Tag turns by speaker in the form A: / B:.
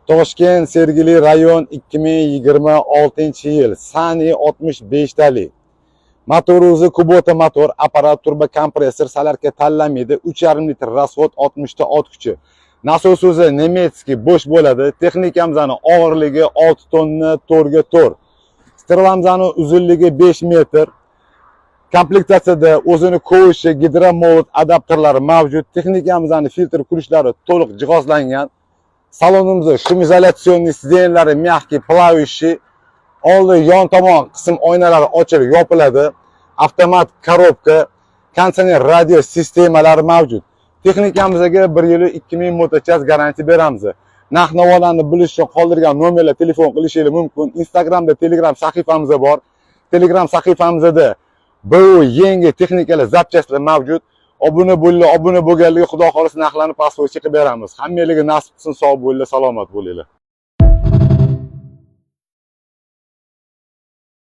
A: Toshkent Sergeli rayon 2026-yil Sani 65 talik. Motor o'zi Kubota motor, apparat turbo kompressor, salarka tanlamaydi, 3,5 litr rasxod, 60 ta ot kuchi. Nasos o'zi nemetskiy bo'sh bo'ladi. Texnikamizning og'irligi 6 tonna, 4 ga 4. Stirlamizning uzunligi 5 metr. Komplektatsiyada o'zini kovishi, gidromovod adapterlari mavjud. Texnikamizning filtr kulishlari to'liq jihozlangan. Salonimizda shumizolyatsionni sidenlari mягкий, плавающий. Oldi yon tomon qism oynalari ochilib yopiladi. Avtomat korobka, konditsioner radio sistemalari mavjud. Texnikamizga 1 yil 2000 motochas garantiya beramiz. Narx-navolarni bilish uchun qoldirgan nomerga telefon qilishingiz mumkin. Instagramda, Telegram sahifamiz bor. Telegram sahifamizda bu yangi texnikalar zapchastlar mavjud. Obuna bo'lganlarga xudo xolisa narxlarni pasportga chiqib beramiz. Hammalarga nasib qilsin, sog' bo'linglar, salomat bo'linglar.